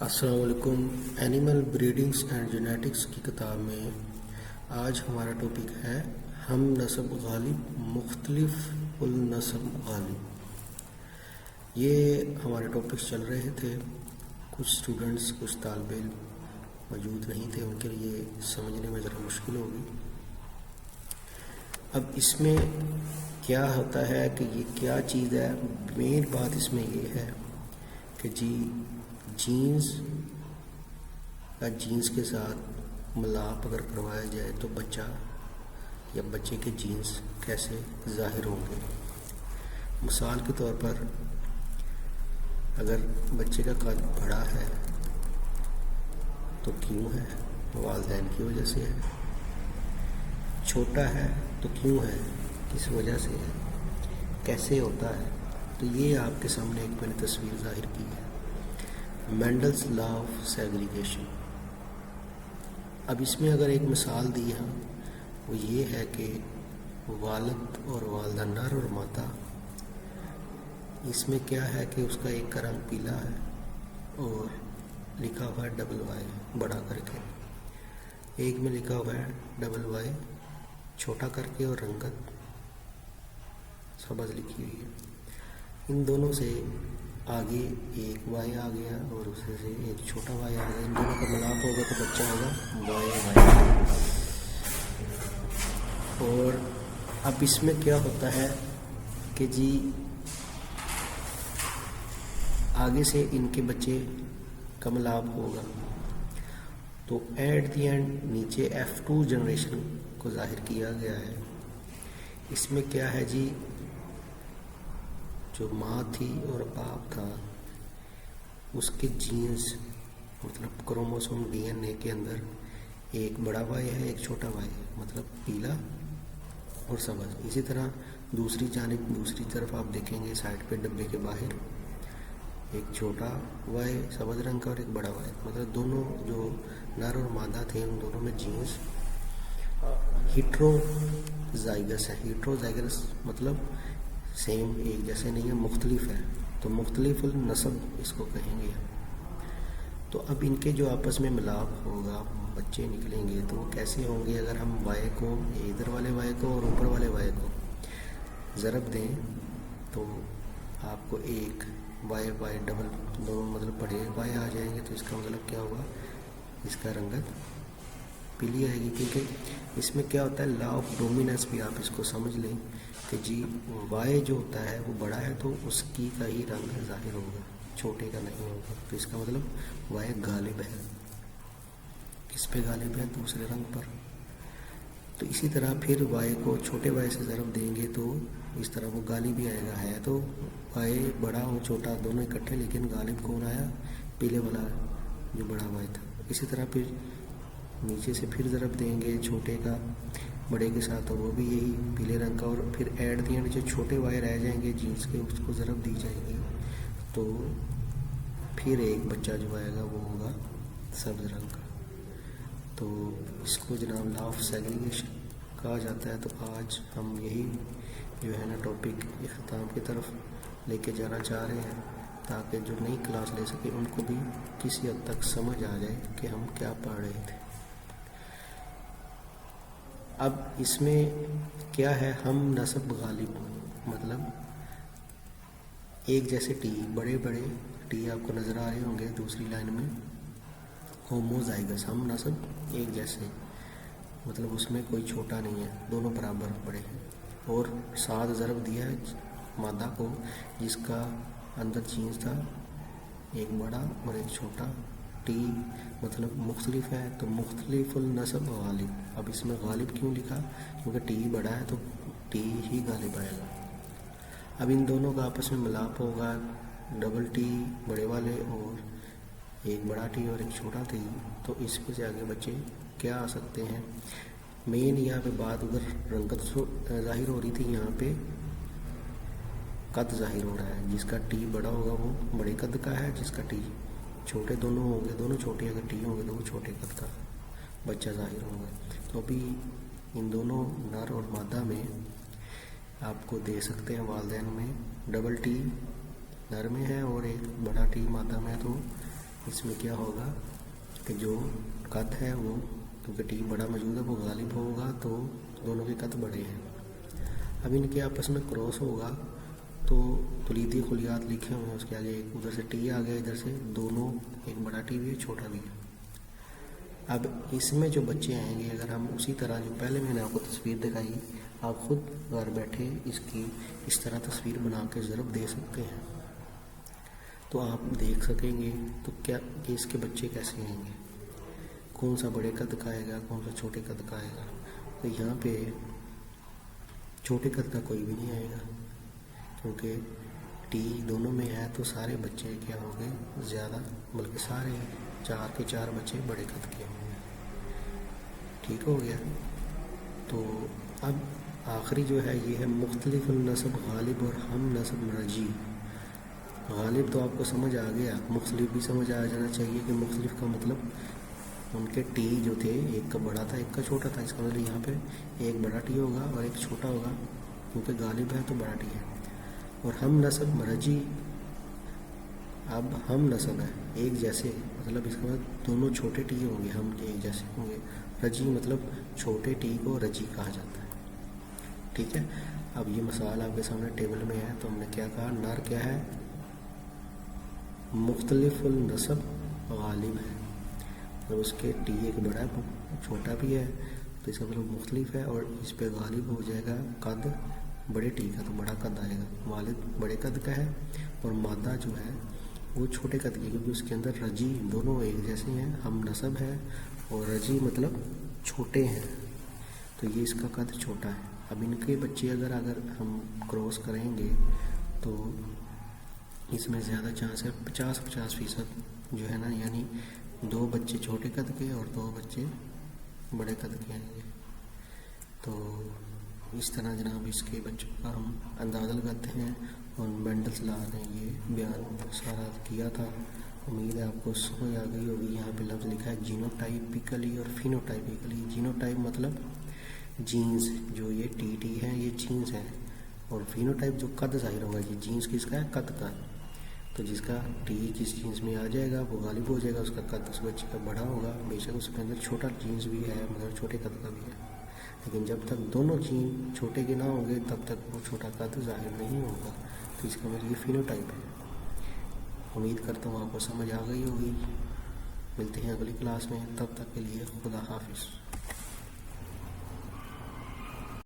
السلام علیکم۔ Animal بریڈنگس and genetics کی کتاب میں آج ہمارا ٹاپک ہے ہم نسب غالب مختلف النسب غالب۔ یہ ہمارے ٹاپکس چل رہے تھے، کچھ اسٹوڈنٹس کچھ طالب علم موجود نہیں تھے، ان کے لیے سمجھنے میں ذرا مشکل ہوگی۔ اب اس میں کیا ہوتا ہے کہ یہ کیا چیز ہے، مین بات اس میں یہ ہے کہ جینز کے ساتھ ملاپ اگر کروایا جائے تو بچہ یا بچے کے جینز کیسے ظاہر ہوں گے۔ مثال کے طور پر اگر بچے کا قد بڑا ہے تو کیوں ہے؟ والدین کی وجہ سے ہے۔ چھوٹا ہے تو کیوں ہے؟ کس وجہ سے ہے؟ کیسے ہوتا ہے؟ تو یہ آپ کے سامنے ایک میں نے تصویر ظاہر کی ہے، مینڈلز لا آف سیگریگیشن۔ اب اس میں اگر ایک مثال دی ہے وہ یہ ہے کہ والد اور والدہ، نر اور مادہ، اس میں کیا ہے کہ اس کا ایک کا رنگ پیلا ہے اور لکھا ہوا ہے ڈبل وائی بڑا کر کے، ایک میں لکھا ہوا ہے ڈبل وائی چھوٹا کر کے اور رنگت سبز لکھی ہوئی ہے۔ ان دونوں سے آگے ایک وائی آ گیا اور اس سے ایک چھوٹا وائی آ گیا، ان دونوں کا ملاپ ہوگا تو بچہ ہوگا وائی۔ اور اب اس میں کیا ہوتا ہے کہ آگے سے ان کے بچے کا ملاپ ہوگا تو ایٹ دی اینڈ نیچے F2 جنریشن کو ظاہر کیا گیا ہے۔ اس میں کیا ہے جو ماں تھی اور باپ تھا اس کے جینز مطلب کروموسوم DNA کے اندر ایک بڑا وائی ہے ایک چھوٹا وائی ہے، مطلب پیلا اور سبز۔ اسی طرح دوسری جانب دوسری طرف آپ دیکھیں گے سائڈ پہ ڈبے کے باہر ایک چھوٹا وائی سبز رنگ کا اور ایک بڑا وائی، مطلب دونوں جو نر اور مادہ تھے ان دونوں میں جینز ہیٹروزائگس ہے۔ ہیٹروزائگس مطلب سیم ایک جیسے نہیں ہے، مختلف ہے، تو مختلف النسب اس کو کہیں گے۔ تو اب ان کے جو آپس میں ملاپ ہوگا، بچے نکلیں گے تو وہ کیسے ہوں گے؟ اگر ہم وائی کو ادھر والے وائی کو اور اوپر والے وائی کو ضرب دیں تو آپ کو ایک وائی ڈبل دونوں مطلب بڑے وائی آ جائیں گے، تو اس کا مطلب کیا ہوگا؟ اس کا رنگت پیلی آئے گی، کیونکہ اس میں کیا ہوتا ہے لا آف ڈومیننس بھی آپ اس کو سمجھ لیں کہ وائی جو ہوتا ہے وہ بڑا ہے تو اس کی کا ہی رنگ ظاہر ہوگا، چھوٹے کا نہیں ہوگا، تو اس کا مطلب وائی غالب ہے۔ کس پہ غالب ہے؟ دوسرے رنگ پر۔ تو اسی طرح پھر وائی کو چھوٹے وائی سے ضرب دیں گے تو اس طرح وہ غالب ہی آئے گا۔ ہے تو وائی بڑا اور چھوٹا دونوں اکٹھے، لیکن غالب کون آیا؟ پیلے والا جو بڑا وائی تھا۔ اسی طرح پھر نیچے سے پھر ضرب دیں گے چھوٹے کا بڑے کے ساتھ تو وہ بھی یہی پیلے رنگ کا، اور پھر ایٹ دی اینڈ جو چھوٹے وائی رہ جائیں گے جینس کے اس کو ضرب دی جائے گی تو پھر ایک بچہ جو آئے گا وہ ہوگا سبز رنگ کا۔ تو اس کو جناب لا آف سیگریگیشن کہا جاتا ہے۔ تو آج ہم یہی جو ہے نا ٹاپک اختتام کی طرف لے کے جانا چاہ رہے ہیں تاکہ جو نئی کلاس لے سکے ان کو بھی کسی حد تک سمجھ آ جائے کہ ہم کیا پڑھ رہے تھے۔ اب اس میں کیا ہے؟ ہم نسب غالب مطلب ایک جیسے ٹی، بڑے بڑے ٹی آپ کو نظر آ رہے ہوں گے دوسری لائن میں، ہوموزائگس ہم نسب ایک جیسے، مطلب اس میں کوئی چھوٹا نہیں ہے، دونوں برابر بڑے ہیں، اور ساتھ ضرب دیا ہے مادہ کو جس کا اندر جینس تھا ایک بڑا اور ایک چھوٹا، ٹی مطلب مختلف ہے تو مختلف النسب غالب۔ اب اس میں غالب کیوں لکھا؟ کیونکہ ٹی بڑا ہے تو ٹی ہی غالب آئے گا۔ اب ان دونوں کا آپس میں ملاپ ہوگا، ڈبل ٹی بڑے والے اور ایک بڑا ٹی اور ایک چھوٹا ٹی، تو اس پہ سے آگے بچے کیا آ سکتے ہیں؟ مین یہاں پہ بات ادھر رنگت ظاہر ہو رہی تھی، یہاں پہ قد ظاہر ہو رہا ہے۔ جس کا ٹی بڑا ہوگا وہ بڑے قد کا ہے، جس کا ٹی چھوٹے دونوں ہوں گے، دونوں چھوٹے اگر ٹی ہوں گے تو وہ چھوٹے قد کا بچہ ظاہر ہوگا۔ تو ابھی ان دونوں نر اور مادہ میں آپ کو دے سکتے ہیں والدین میں ڈبل ٹی نر میں ہے اور ایک بڑا ٹی مادہ میں، تو اس میں کیا ہوگا کہ جو قد ہے وہ کیونکہ ٹی بڑا موجود ہے وہ غالب ہوگا، تو دونوں کے قد بڑے ہیں۔ اب ان کے آپس میں کراس ہوگا تو کلیدی خلیات لکھے ہوئے ہیں اس کے آگے، ایک ادھر سے ٹی آ گیا، ادھر سے دونوں، ایک بڑا ٹی بھی ہے چھوٹا بھی ہے۔ اب اس میں جو بچے آئیں گے، اگر ہم اسی طرح جو پہلے میں نے آپ کو تصویر دکھائی، آپ خود گھر بیٹھے اس کی اس طرح تصویر بنا کے ضرب دے سکتے ہیں، تو آپ دیکھ سکیں گے تو کیا کہ اس کے بچے کیسے آئیں گے، کون سا بڑے قد کا آئے گا، کون سا چھوٹے قد کا آئے گا۔ تو یہاں پہ چھوٹے قد کا کوئی بھی نہیں آئے گا، کیونکہ ٹی دونوں میں ہے تو سارے بچے کیا ہوں گے زیادہ، بلکہ سارے 4 کے 4 بچے بڑے قد کے ہوں گے۔ ٹھیک ہو گیا۔ تو اب آخری جو ہے یہ ہے مختلف النسب غالب اور ہم نسب رجی۔ غالب تو آپ کو سمجھ آ گیا، مختلف بھی سمجھ آ جانا چاہیے کہ مختلف کا مطلب ان کے ٹی جو تھے، ایک کا بڑا تھا ایک کا چھوٹا تھا، اس کا مطلب یہاں پہ ایک بڑا ٹی ہوگا اور ایک چھوٹا ہوگا، کیونکہ غالب ہے تو بڑا ٹی ہے۔ اور ہم نسب مرجی، اب ہم نسب ہے ایک جیسے، مطلب اس کے بعد دونوں چھوٹے ٹی ہوں گے، ہم ایک جیسے ہوں گے۔ رجی مطلب چھوٹے ٹی کو رجی کہا جاتا ہے۔ ٹھیک ہے، اب یہ مثال آپ کے سامنے ٹیبل میں ہے، تو ہم نے کیا کہا، نر کیا ہے، مختلف النسب غالب ہے، اور اس کے ٹی ایک بڑا چھوٹا بھی ہے، تو اس کا مطلب مختلف ہے، اور اس پہ غالب ہو جائے گا قد بڑے ٹی کا، تو بڑا قد آئے گا۔ والد بڑے قد کا ہے اور مادہ جو ہے وہ چھوٹے قد کی، کیونکہ اس کے اندر رجی دونوں ایک جیسے ہیں، ہم نسب ہے، اور رجی مطلب چھوٹے ہیں، تو یہ اس کا قد چھوٹا ہے۔ اب ان کے بچے اگر ہم کراس کریں گے تو اس میں زیادہ چانس ہے 50% جو ہے نا، یعنی 2 بچے چھوٹے قد کے اور 2 بچے بڑے قد کے آئیں گے۔ تو اس طرح جناب اس کے بچوں کا ہم اندازہ لگاتے ہیں، اور مینڈلس لا نے یہ بیان سارا کیا تھا۔ امید ہے آپ کو سمجھ آ گئی ہوگی۔ یہاں پہ لفظ لکھا ہے جینوٹائپیکلی اور فینوٹائپیکلی۔ جینوٹائپ مطلب جینز، جو یہ ٹی ہے یہ جینز ہیں، اور فینوٹائپ جو قد ظاہر ہوگا، یہ جینز کس کا ہے، قد کا۔ تو جس کا ٹی جس جینس میں آ جائے گا وہ غالب ہو جائے گا، اس کا قد اس بچے کا بڑا ہوگا، بے شک اس کے اندر چھوٹا جینس بھی ہے مگر چھوٹے قد کا بھی ہے، لیکن جب تک دونوں جین چھوٹے کے نہ ہوں گے تب تک وہ چھوٹا قد ظاہر نہیں ہوگا۔ تو اس کا مطلب یہ فینوٹائپ ہے۔ امید کرتا ہوں آپ کو سمجھ آ گئی ہوگی۔ ملتے ہیں اگلی کلاس میں، تب تک کے لیے خدا حافظ۔